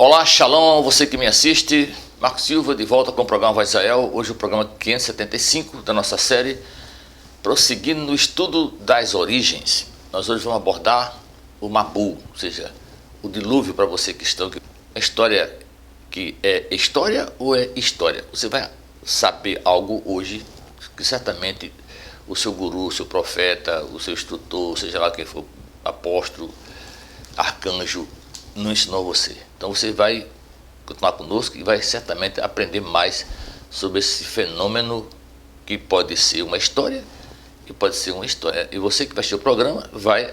Olá, Shalom, você que me assiste, Marco Silva de volta com o programa Voz Israel. Hoje o programa 575 da nossa série, prosseguindo no estudo das origens. Nós hoje vamos abordar o Mabu, ou seja, o dilúvio para você cristão. A história que é história ou é história? Você vai saber algo hoje que certamente o seu guru, o seu profeta, o seu instrutor, seja lá quem for, apóstolo, arcanjo, não ensinou a você. Então você vai continuar conosco e vai certamente aprender mais sobre esse fenômeno que pode ser uma história, que pode ser uma história. E você que vai assistir o programa vai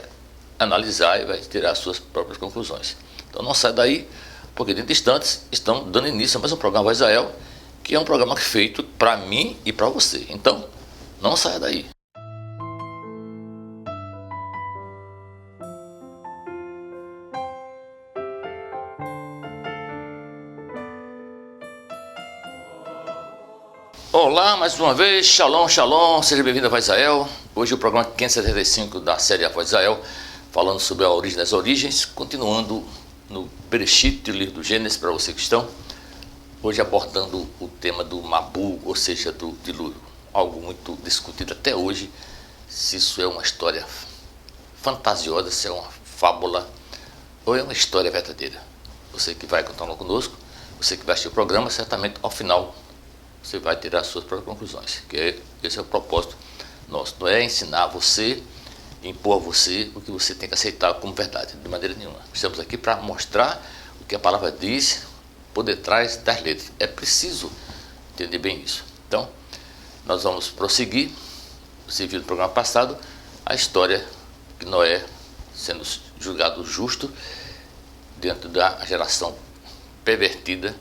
analisar e vai tirar as suas próprias conclusões. Então não sai daí, porque dentro de instantes estamos dando início a mais um programa Voz Israel, que é um programa feito para mim e para você. Então não saia daí. Olá, mais uma vez, Shalom, Shalom, seja bem-vindo a Voz Israel. Hoje o programa 575 da série A Voz Israel, falando sobre a origem das origens, continuando no Bereshit, o livro do Gênesis, para você cristão. Hoje abordando o tema do Mabu, ou seja, do dilúvio. Algo muito discutido até hoje, se isso é uma história fantasiosa, se é uma fábula ou é uma história verdadeira. Você que vai continuar conosco, você que vai assistir o programa, certamente ao final você vai tirar as suas próprias conclusões, esse é o propósito nosso. Não é ensinar você, impor a você o que você tem que aceitar como verdade, de maneira nenhuma. Estamos aqui para mostrar o que a palavra diz por detrás das letras. É preciso entender bem isso. Então, nós vamos prosseguir, você viu no programa passado, a história de Noé sendo julgado justo dentro da geração pervertida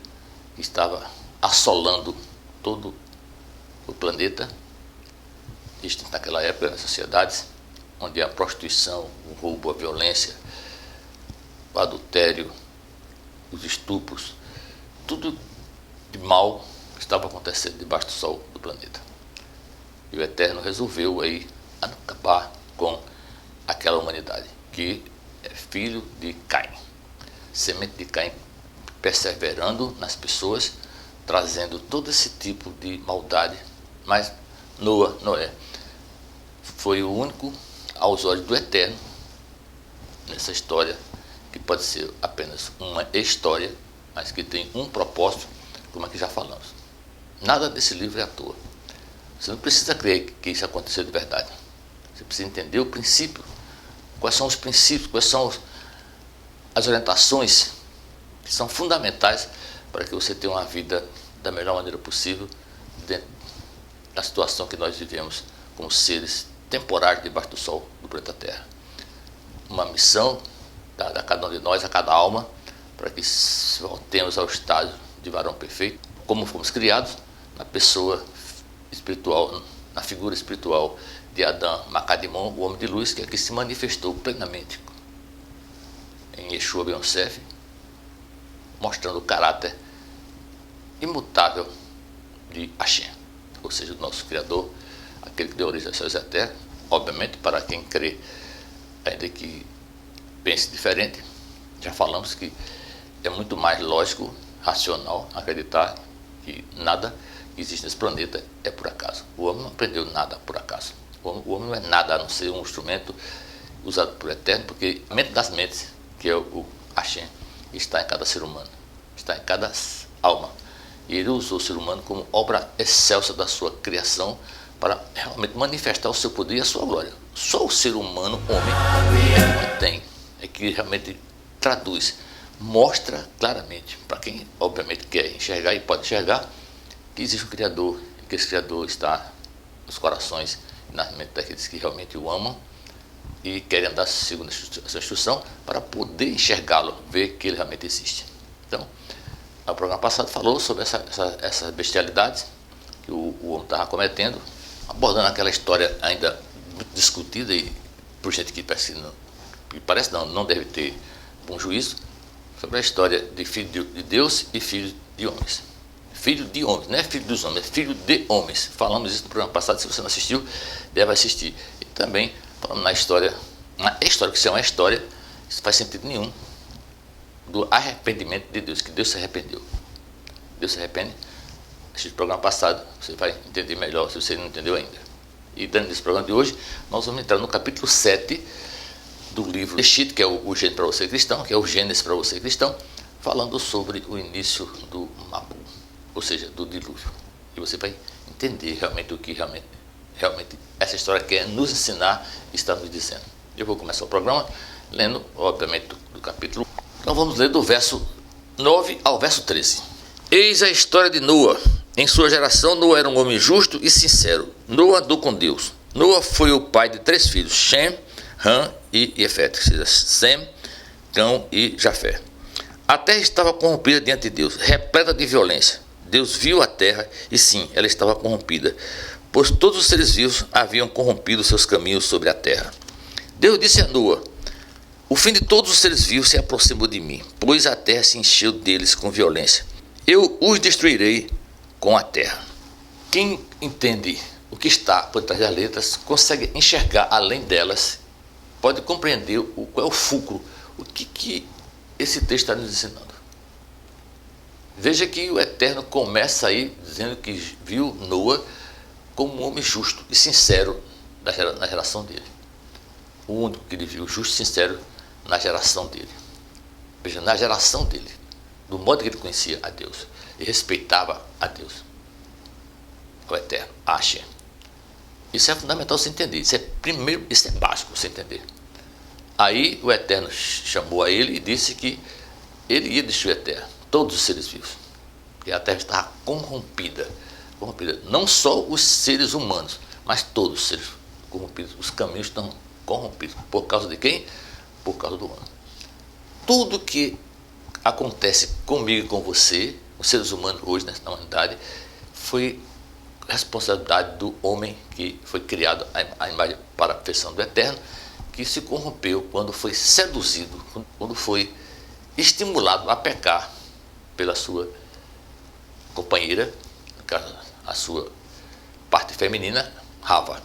que estava assolando todo o planeta. Isto naquela época, nas sociedades onde a prostituição, o roubo, a violência, o adultério, os estupros, tudo de mal estava acontecendo debaixo do sol do planeta. E o Eterno resolveu aí acabar com aquela humanidade que é filho de Caim, semente de Caim, perseverando nas pessoas, trazendo todo esse tipo de maldade. Mas Noé foi o único, aos olhos do Eterno, nessa história, que pode ser apenas uma história, mas que tem um propósito, como aqui já falamos. Nada desse livro é à toa. Você não precisa crer que isso aconteceu de verdade. Você precisa entender o princípio. Quais são os princípios, quais são as orientações que são fundamentais para que você tenha uma vida da melhor maneira possível dentro da situação que nós vivemos como seres temporários debaixo do sol do planeta Terra. Uma missão dada a cada um de nós, a cada alma, para que voltemos ao estado de varão perfeito, como fomos criados na pessoa espiritual, na figura espiritual de Adão Macadimon, o homem de luz, que aqui se manifestou plenamente em Yeshua Ben Yosef, mostrando o caráter imutável de Hashem, ou seja, do nosso Criador, aquele que deu origem aos céus e à terra. Obviamente, para quem crê, ainda que pense diferente, já falamos que é muito mais lógico, racional, acreditar que nada que existe nesse planeta é por acaso. O homem não aprendeu nada por acaso. O homem não é nada a não ser um instrumento usado por Eterno, porque a mente das mentes, que é o Hashem, está em cada ser humano, está em cada alma. E ele usou o ser humano como obra excelsa da sua criação para realmente manifestar o seu poder e a sua glória. Só o ser humano, homem, é que tem, é que realmente traduz, mostra claramente, para quem obviamente quer enxergar e pode enxergar, que existe um Criador, e que esse Criador está nos corações e na mente daqueles que realmente o amam e querem andar segundo a sua instrução para poder enxergá-lo, ver que ele realmente existe. Então, o programa passado falou sobre essas bestialidades que o homem estava cometendo, abordando aquela história ainda discutida e por gente que parece não deve ter bom juízo, sobre a história de filho de Deus e filho de homens. Filho de homens, não é filho dos homens, é filho de homens. Falamos isso no programa passado, se você não assistiu, deve assistir. E também falamos na história que se é uma história, isso não faz sentido nenhum. do arrependimento de Deus, que Deus se arrependeu. Deus se arrepende. Assiste o programa passado, você vai entender melhor se você não entendeu ainda. E dentro desse programa de hoje, nós vamos entrar no capítulo 7 do livro Bereshit, que é o Gênesis para você cristão, que é o Gênesis para você cristão, falando sobre o início do Mabu, ou seja, do dilúvio. E você vai entender realmente o que realmente essa história quer nos ensinar e está nos dizendo. Eu vou começar o programa lendo, obviamente, do capítulo. Então vamos ler do verso 9 ao verso 13. Eis a história de Noa. Em sua geração, Noa era um homem justo e sincero. Noa andou com Deus. Noa foi o pai de 3 filhos, Shem, Ham e Jefete, ou seja, Sem, Cão e Jafé. A terra estava corrompida diante de Deus, repleta de violência. Deus viu a terra e sim, ela estava corrompida, pois todos os seres vivos haviam corrompido seus caminhos sobre a terra. Deus disse a Noa: o fim de todos os seres vivos se aproximou de mim, pois a terra se encheu deles com violência. Eu os destruirei com a terra. Quem entende o que está por trás das letras consegue enxergar além delas, pode compreender qual é o fulcro, o que esse texto está nos ensinando. Veja que o Eterno começa aí dizendo que viu Noa como um homem justo e sincero na geração dele. O único que ele viu justo e sincero na geração dele. Veja, na geração dele, do modo que ele conhecia a Deus e respeitava a Deus, o Eterno, Hashem. Isso é fundamental você entender. Isso é básico você entender. Aí o Eterno chamou a ele e disse que ele ia destruir a terra, todos os seres vivos, porque a terra estava corrompida. Não só os seres humanos, mas todos os seres corrompidos. Os caminhos estão corrompidos. Por causa de quem? Por causa do homem. Tudo que acontece comigo e com você, os seres humanos hoje na humanidade, foi responsabilidade do homem que foi criado à imagem para a perfeição do Eterno, que se corrompeu quando foi seduzido, quando foi estimulado a pecar pela sua companheira, no caso, a sua parte feminina, Hava,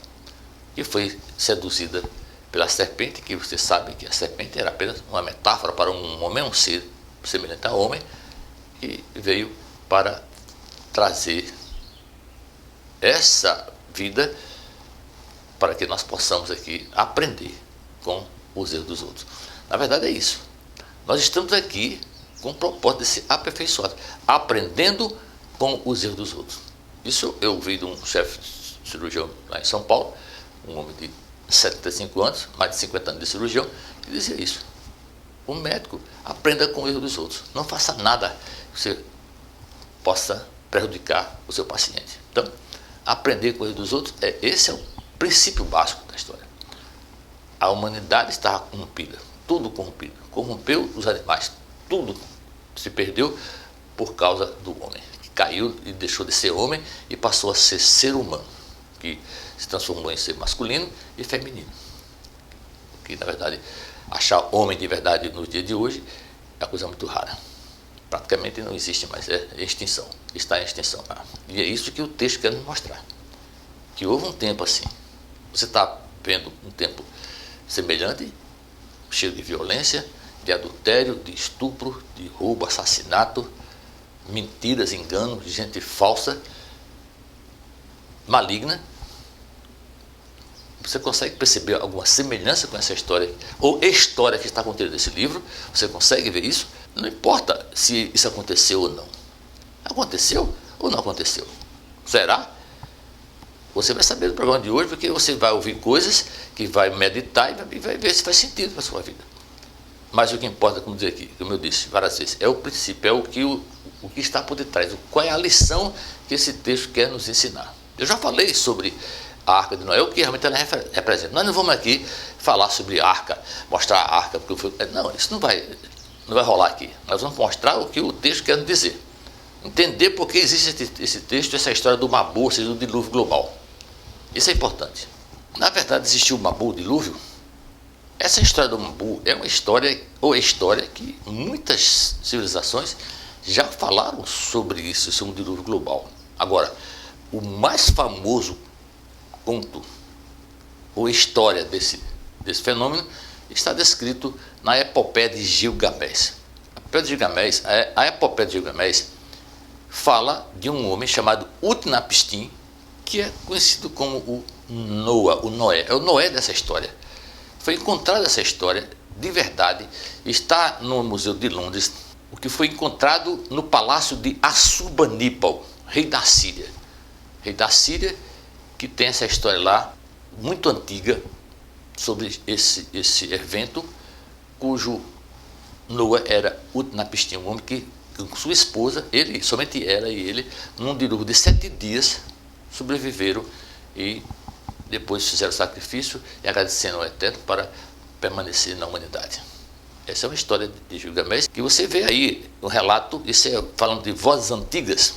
que foi seduzida pela serpente, que você sabe que a serpente era apenas uma metáfora para um homem, um ser semelhante a homem, que veio para trazer essa vida para que nós possamos aqui aprender com os erros dos outros. Na verdade é isso. Nós estamos aqui com o propósito de ser aperfeiçoados, aprendendo com os erros dos outros. Isso eu ouvi de um chefe cirurgião lá em São Paulo, um homem de 75 anos, mais de 50 anos de cirurgião, que dizia isso. O médico aprenda com o erro dos outros. Não faça nada que você possa prejudicar o seu paciente. Então, aprender com o erro dos outros, esse é o princípio básico da história. A humanidade estava corrompida, tudo corrompido. Corrompeu os animais, tudo se perdeu por causa do homem, que caiu e deixou de ser homem e passou a ser ser humano, que se transformou em ser masculino e feminino. Que, na verdade, achar homem de verdade nos dias de hoje é uma coisa muito rara. Praticamente não existe mais, é extinção, está em extinção. E é isso que o texto quer nos mostrar. Que houve um tempo assim. Você está vendo um tempo semelhante, cheio de violência, de adultério, de estupro, de roubo, assassinato, mentiras, enganos, de gente falsa, maligna. Você consegue perceber alguma semelhança com essa história, ou história que está contida nesse livro? Você consegue ver isso? Não importa se isso aconteceu ou não. Aconteceu ou não aconteceu? Será? Você vai saber do programa de hoje, porque você vai ouvir coisas que vai meditar e vai ver se faz sentido para a sua vida. Mas o que importa, como dizer aqui, como eu disse várias vezes, é o princípio, é o que está por detrás, qual é a lição que esse texto quer nos ensinar. Eu já falei sobre a Arca de Noé, o que realmente ela representa. Nós não vamos aqui falar sobre a Arca, mostrar a Arca, porque não, isso não vai rolar aqui. Nós vamos mostrar o que o texto quer nos dizer. Entender por que existe esse texto, essa história do Mabu, ou seja, do dilúvio global. Isso é importante. Na verdade, existiu o Mabu, o dilúvio. Essa história do Mabu é uma história, ou história, que muitas civilizações já falaram sobre isso, sobre um dilúvio global. Agora, o mais famoso conto ou história desse fenômeno está descrito na epopeia de Gilgamesh. epopeia de Gilgamés, a epopeia de Gilgamés fala de um homem chamado Utnapishtim, que é conhecido como o Noé. É o Noé dessa história. Foi encontrada essa história de verdade, está no Museu de Londres, o que foi encontrado no palácio de Assurbanipal, rei da Síria. Rei da Síria, que tem essa história lá, muito antiga, sobre esse evento, cujo Noé era Utnapishtim, um homem que, com sua esposa, somente ela e ele, num dilúvio de 7 dias, sobreviveram e depois fizeram sacrifício e agradecendo ao Eterno para permanecer na humanidade. Essa é uma história de Gilgamés que você vê aí no relato, isso é falando de vozes antigas,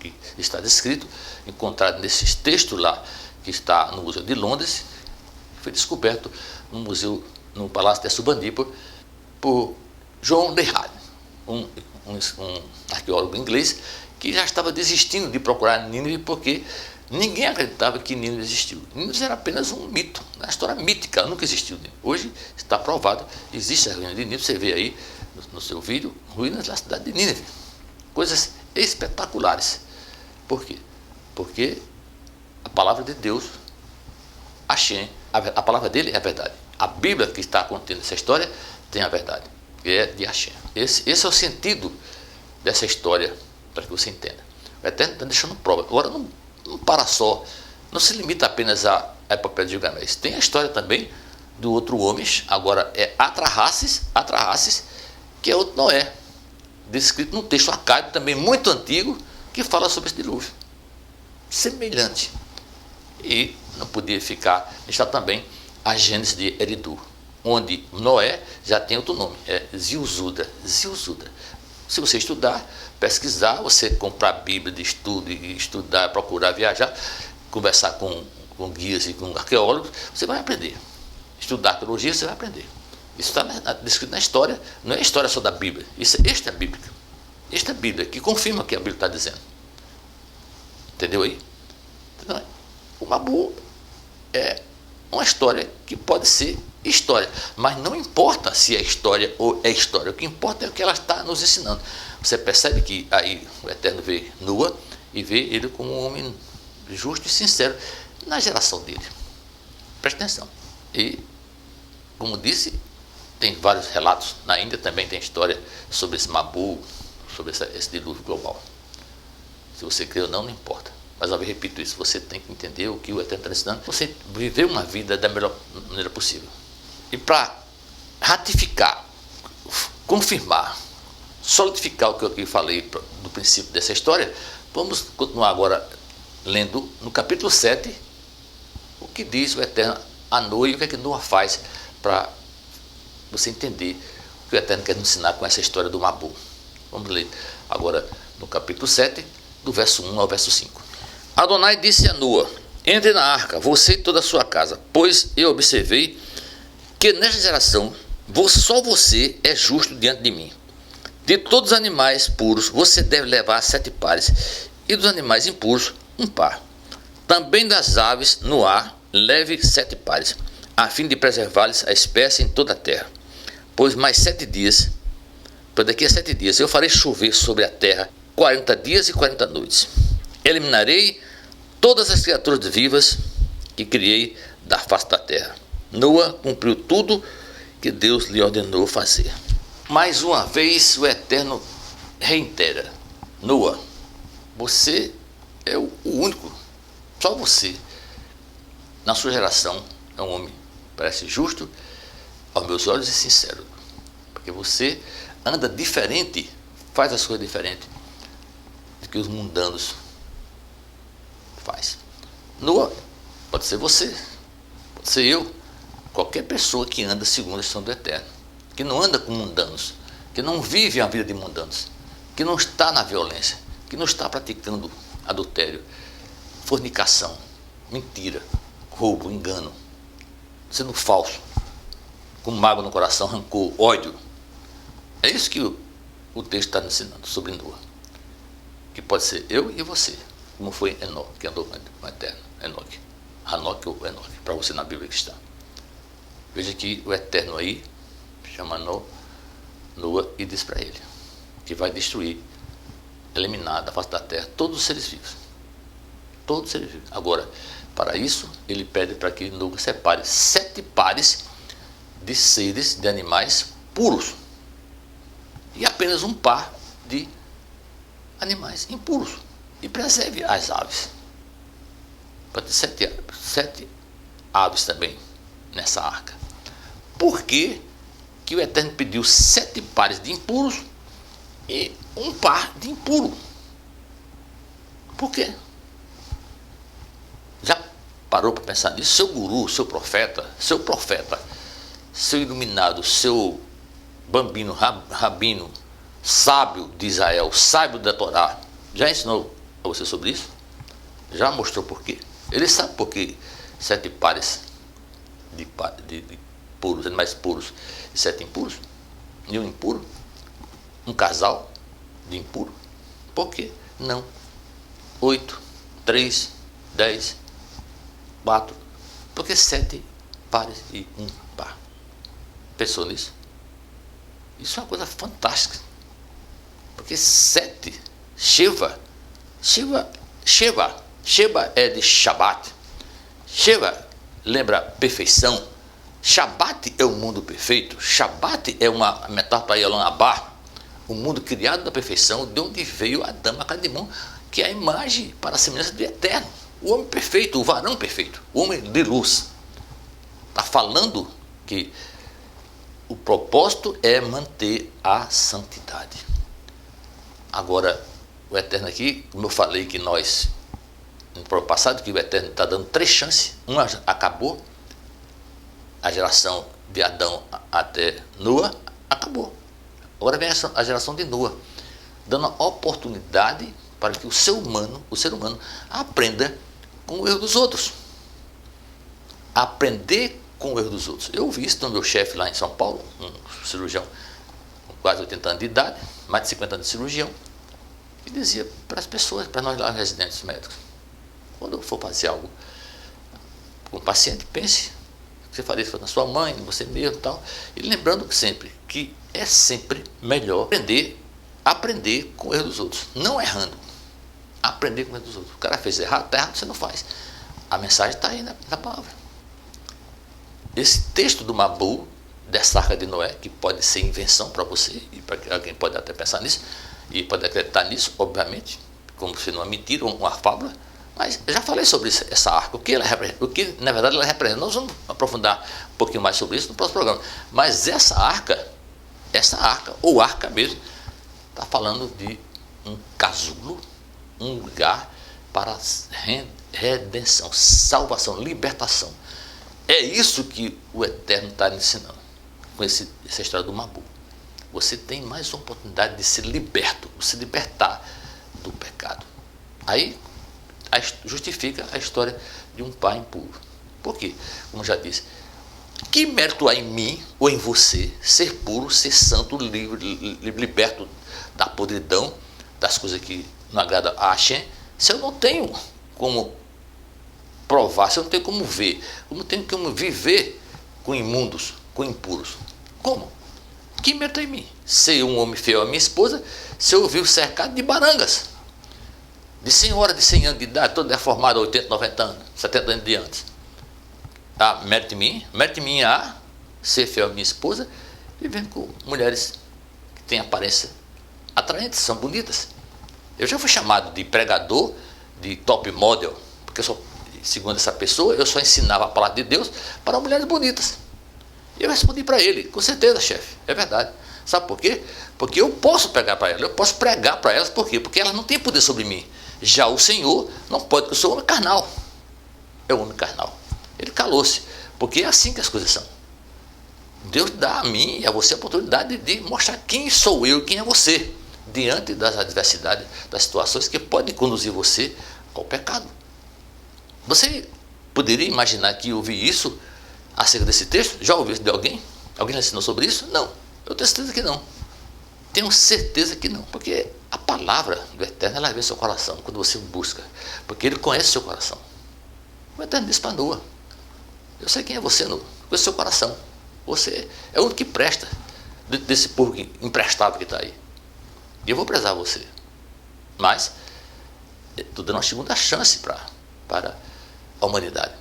que está descrito, encontrado nesses textos lá, que está no Museu de Londres, foi descoberto no Palácio de Assurbanipal por John Lehrad, um arqueólogo inglês que já estava desistindo de procurar Nínive porque ninguém acreditava que Nínive existiu. Nínive era apenas um mito, uma história mítica, ela nunca existiu. Hoje está provado, existe a ruína de Nínive, você vê aí no seu vídeo, ruínas da cidade de Nínive. Coisas espetaculares. Por quê? Porque a palavra de Deus, Hashem, a palavra dele é a verdade. A Bíblia que está contendo essa história tem a verdade, que é de Hashem. Esse é o sentido dessa história, para que você entenda. O Eterno está deixando prova. Agora não para só, não se limita apenas à epopeia de Gilgamés. Tem a história também do outro homem, agora é Atrahasis, que é outro Noé, descrito num texto arcaico também muito antigo, que fala sobre esse dilúvio. Semelhante. E não podia ficar, está também a Gênesis de Eridu, onde Noé já tem outro nome, é Zilzuda. Se você estudar, pesquisar, você comprar a Bíblia de estudo e estudar, procurar viajar, conversar com guias e com arqueólogos, você vai aprender. Estudar arqueologia, você vai aprender. Isso está descrito na história, não é a história só da Bíblia, esta é a Bíblia. Esta é a Bíblia, que confirma o que a Bíblia está dizendo. Entendeu aí? Então, o Mabu é uma história que pode ser história, mas não importa se é história ou é história, o que importa é o que ela está nos ensinando. Você percebe que aí o Eterno vê Noé e vê ele como um homem justo e sincero na geração dele. Preste atenção. E, como disse, tem vários relatos. Na Índia também tem história sobre esse Mabu, sobre esse dilúvio global. Se você crê ou não, não importa. Mas, eu repito isso, você tem que entender o que o Eterno está ensinando, você viver uma vida da melhor maneira possível. E para ratificar, confirmar, solidificar o que eu aqui falei do princípio dessa história, vamos continuar agora lendo no capítulo 7 o que diz o Eterno a Noé e o que é que Noé faz para você entender o que o Eterno quer nos ensinar com essa história do Mabu. Vamos ler agora no capítulo 7, do verso 1 ao verso 5. Adonai disse a Noé: entre na arca, você e toda a sua casa, pois eu observei que nesta geração só você é justo diante de mim. De todos os animais puros, você deve levar 7 pares, e dos animais impuros, 1 par. Também das aves no ar, leve 7 pares, a fim de preservar-lhes a espécie em toda a terra. Pois daqui a 7 dias, eu farei chover sobre a terra 40 dias e 40 noites. Eliminarei todas as criaturas vivas que criei da face da terra. Noé cumpriu tudo que Deus lhe ordenou fazer. Mais uma vez o Eterno reitera: Noé, você é o único, só você, na sua geração, é um homem, parece justo, aos meus olhos, e sincero. Porque você anda diferente, faz as coisas diferentes do que os mundanos faz. Noé, pode ser você, pode ser eu, qualquer pessoa que anda segundo a instrução do Eterno, que não anda com mundanos, que não vive a vida de mundanos, que não está na violência, que não está praticando adultério, fornicação, mentira, roubo, engano, sendo falso, com mágoa no coração, rancor, ódio. É isso que o texto está ensinando sobre Noé, que pode ser eu e você, como foi Enoque, que andou com o Eterno, Enoque, Hanoque ou Enoque, para você na Bíblia cristã. Veja que o Eterno aí chama Noé Noa e diz para ele que vai destruir, eliminar da face da terra todos os seres vivos. Todos os seres vivos. Agora, para isso, ele pede para que Noa separe 7 pares de seres, de animais puros, e apenas um par de animais impuros, e preserve as aves. Para ter 7 aves também nessa arca. Por que que o Eterno pediu 7 pares de impuros e um par de impuro? Por quê? Já parou para pensar nisso? Seu guru, seu profeta, seu iluminado, seu bambino, rabino, sábio de Israel, sábio da Torá, já ensinou a você sobre isso? Já mostrou por quê? Ele sabe por que 7 pares de puros, animais puros e 7 impuros? E um impuro? Um casal de impuro? Por quê? Não. 8, 3, 10, 4. Por que 7 pares e um par? Pensou nisso? Isso é uma coisa fantástica. Porque 7, Sheva é de Shabat. Sheva lembra perfeição. Shabat é o mundo perfeito. Shabat é uma metáfora para Yalon Abá, o mundo criado da perfeição, de onde veio Adão Academon, que é a imagem para a semelhança do Eterno. O homem perfeito, o varão perfeito, o homem de luz. Está falando que o propósito é manter a santidade. Agora, o Eterno aqui, como eu falei que nós, no programa passado, que o Eterno está dando 3 chances. Uma acabou, a geração de Adão até Noa, acabou. Agora vem a geração de Noa, dando a oportunidade para que o ser humano aprenda com o erro dos outros. Aprender com o erro dos outros. Eu vi isso no meu chefe lá em São Paulo, um cirurgião com quase 80 anos de idade, mais de 50 anos de cirurgião, e dizia para as pessoas, para nós lá, residentes médicos, quando for fazer algo com o paciente, pense que você faria isso na sua mãe, em você mesmo e tal, e lembrando sempre que é sempre melhor aprender com o erro dos outros, não errando, aprender com o erro dos outros. O cara fez errado, está errado, você não faz. A mensagem está aí na palavra. Esse texto do Mabu, dessa arca de Noé, que pode ser invenção para você, e para alguém pode até pensar nisso, e pode acreditar nisso, obviamente, como se não é mentira ou uma fábula, mas eu já falei sobre essa arca, o que na verdade ela representa. Nós vamos aprofundar um pouquinho mais sobre isso no próximo programa. Mas essa arca, ou arca mesmo, está falando de um casulo, um lugar para redenção, salvação, libertação. É isso que o Eterno está ensinando com essa história do Mabu. Você tem mais uma oportunidade de ser liberto, de se libertar do pecado. Aí justifica a história de um pai impuro. Por quê? Como já disse, que mérito há em mim ou em você ser puro, ser santo, liberto da podridão, das coisas que não agradam a Hashem, se eu não tenho como provar, se eu não tenho como ver, eu não tenho como viver com imundos, com impuros? Como? Que mérito há em mim? Ser um homem fiel à minha esposa, se eu vivo cercado de barangas, de senhora de 100 anos de idade, toda deformada, 80, 90 anos, 70 anos de antes. Ah, mérito em mim? Mérito em mim a ser fiel à minha esposa, vivendo com mulheres que têm aparência atraente, são bonitas. Eu já fui chamado de pregador, de top model, porque segundo essa pessoa, eu só ensinava a palavra de Deus para mulheres bonitas. E eu respondi para ele, com certeza, chefe, é verdade. Sabe por quê? Porque eu posso pregar para elas, eu posso pregar para elas, por quê? Porque elas não têm poder sobre mim. Já o Senhor não pode, porque eu sou homem carnal. É o homem carnal. Ele calou-se, porque é assim que as coisas são. Deus dá a mim e a você a oportunidade de mostrar quem sou eu e quem é você, diante das adversidades, das situações que podem conduzir você ao pecado. Você poderia imaginar que ouvir isso acerca desse texto? Já ouviu isso de alguém? Alguém já ensinou sobre isso? Não. Eu tenho certeza que não. Tenho certeza que não. Porque a palavra do Eterno, ela vê seu coração quando você busca. Porque ele conhece seu coração. O Eterno disse para Noa: eu sei quem é você, Noa. Conheço seu coração. Você é o único que presta. desse povo imprestável que está aí. E eu vou prezar você. Mas estou dando uma segunda chance para a humanidade.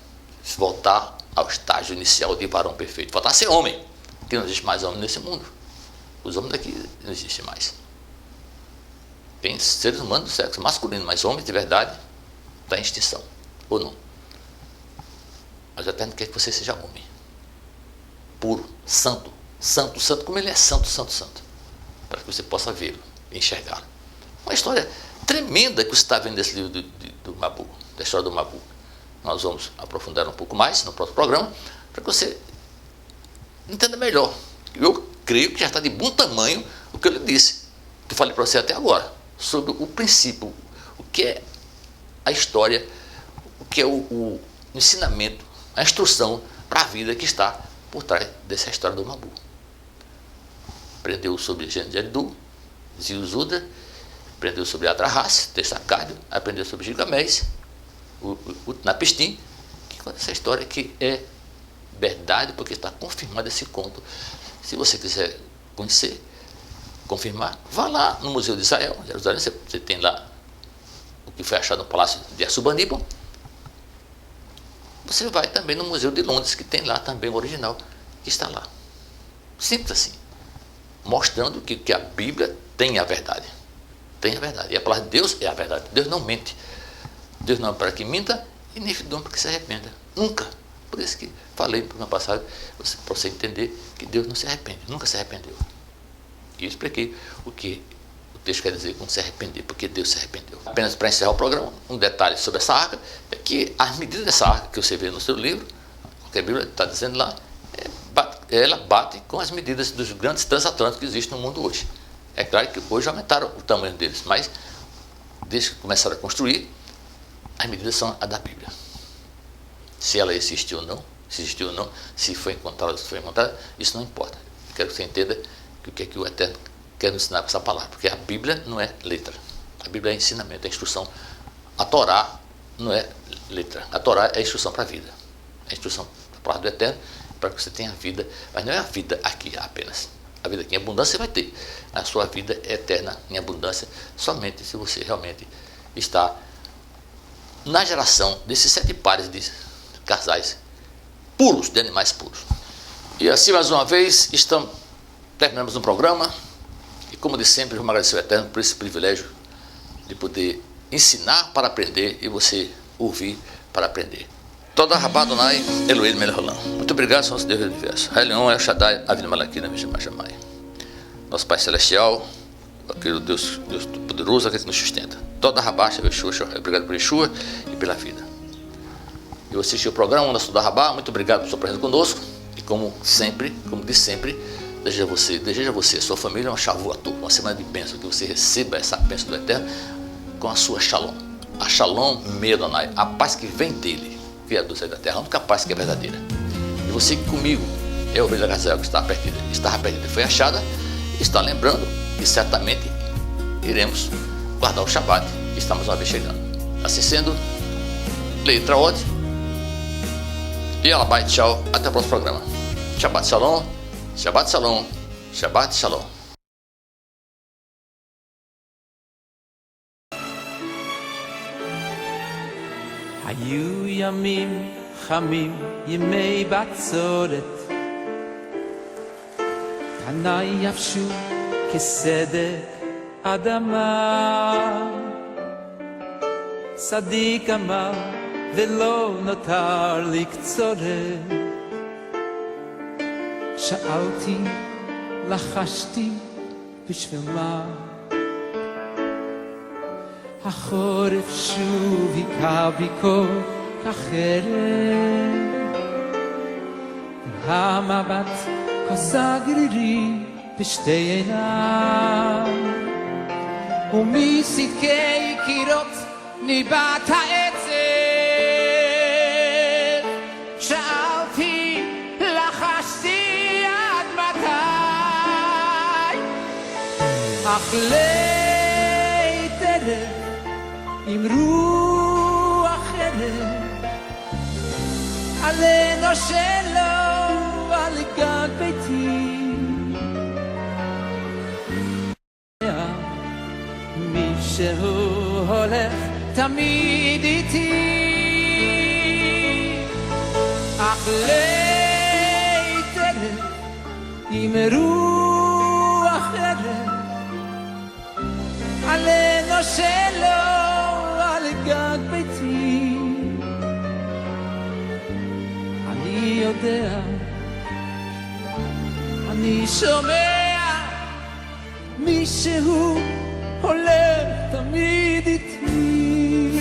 Voltar ao estágio inicial de varão perfeito. Voltar a ser homem. Porque não existe mais homem nesse mundo. Os homens daqui não existem mais. Tem seres humanos do sexo masculino, mas homens de verdade está em extinção. Ou não. Mas o Eterno quer que você seja homem. Puro, santo, santo, santo, como ele é santo, santo, santo. Para que você possa vê-lo e enxergá-lo. Uma história tremenda que você está vendo nesse livro do Mabu, da história do Mabu. Nós vamos aprofundar um pouco mais no próximo programa, para que você entenda melhor. Eu creio que já está de bom tamanho o que eu lhe disse, que eu falei para você até agora, sobre o princípio, o que é a história, o que é o ensinamento, a instrução para a vida que está por trás dessa história do Mabu. Aprendeu sobre Gênesis de Eridu, Ziuzuda, aprendeu sobre Adrahas, Testacádio, aprendeu sobre Gilgamés, o Utnapishtim, que conta essa história que é verdade, porque está confirmado esse conto. Se você quiser conhecer, confirmar, vá lá no Museu de Israel, Jerusalém, você tem lá o que foi achado no Palácio de Assurbanipal. Você vai também no Museu de Londres, que tem lá também o original, que está lá. Simples assim, mostrando que a Bíblia tem a verdade. Tem a verdade. E a palavra de Deus é a verdade. Deus não mente. Deus não é para que minta e nem filho para que se arrependa. Nunca. Por isso que falei no programa passado, para você entender que Deus não se arrepende. Nunca se arrependeu. E eu expliquei o que o texto quer dizer com se arrepender, porque Deus se arrependeu. Apenas para encerrar o programa, um detalhe sobre essa arca, é que as medidas dessa arca que você vê no seu livro, que a Bíblia está dizendo lá, ela bate com as medidas dos grandes transatlânticos que existem no mundo hoje. É claro que hoje aumentaram o tamanho deles, mas desde que começaram a construir, as medidas são a da Bíblia. Se ela existiu ou não, se foi encontrada, se foi encontrada, isso não importa. Eu quero que você entenda que o que é que o Eterno quer nos ensinar com essa palavra, porque a Bíblia não é letra. A Bíblia é ensinamento, é instrução. A Torá não é letra. A Torá é instrução para a vida. É instrução para a palavra do Eterno, para que você tenha vida, mas não é a vida aqui apenas. A vida aqui em abundância você vai ter. A sua vida é eterna em abundância somente se você realmente está na geração desses 7 pares de casais puros, de animais puros. E assim, mais uma vez, terminamos um programa. E como de sempre, vamos agradecer ao Eterno por esse privilégio de poder ensinar para aprender e você ouvir para aprender. Toda Rabá Adonai, Elohim Melech Olam. Muito obrigado, Senhor Deus do Universo. Raelion, El Shaddai, Avinu Malakina, Vishemai. Nosso Pai Celestial, aquele Deus poderoso, aquele que nos sustenta. Toda Rabá, Yeshua, obrigado por Yeshua e pela vida. Eu assisti o programa da Toda Rabá, muito obrigado por sua presença conosco. E como sempre, como de sempre, deseja a você, a sua família, uma shavuot, uma semana de bênção, que você receba essa bênção do Eterno com a sua shalom. A shalom Medonai, a paz que vem dele. Criador da terra, a única paz que é verdadeira. E você que comigo é a ovelha da Israel que está perdida e foi achada, está lembrando que certamente iremos guardar o Shabat, que estamos uma vez chegando. Assim sendo, letra Od e Alabai, tchau, até o próximo programa. Shabbat Shalom, Shabbat Shalom, Shabbat Shalom. היו ימים חמים, ימי בצורת, פניי יבשו כסדק אדמה. צדיק אמר ולא נותר לי קצורת, שאלתי, לחשתי, בשביל מה? החורף שוב היכה בי כל כך חרב, והמבט כוסה גרירי בשתי עיניו, ומסדקי קירות ניבט העצב. שאלתי, לחשתי עד מתי, אך לית ערב עם רוח ערב עלינו שלו על גג ביתי, שהוא הולך תמיד איתי אך ליתרת עם רוח ערב עלינו שלו על גג ביתי אני יודע אני שומע מישהו הולך תמיד איתי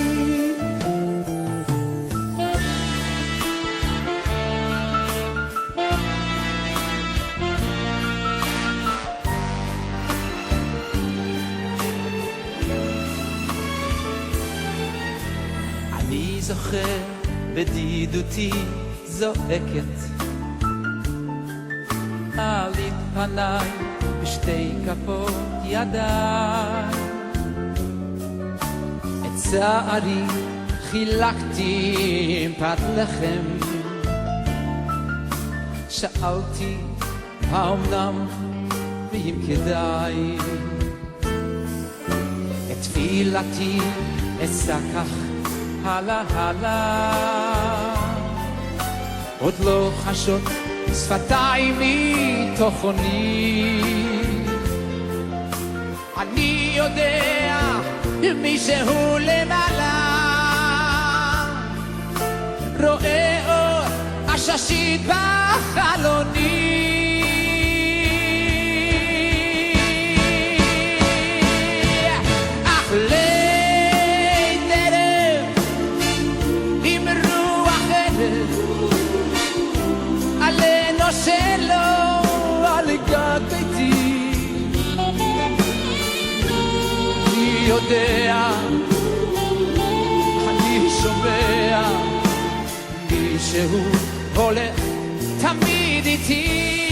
אני זוכר בדידותי זועקת עלית פניי בשתי כפות ידיי את צערי חילקתי עם פת לחם שאלתי האומנם ואם כדאי את תפילתי אשא כך הלאה הלאה עוד לא חשות שפתיי מתוכני אני יודע מישהו למעלה רואה אור עששית בחלוני אך ליל ערב עם רוח ערב עלינו שלו על גג ביתי אני יודע אני שומע מישהו הולך תמיד איתי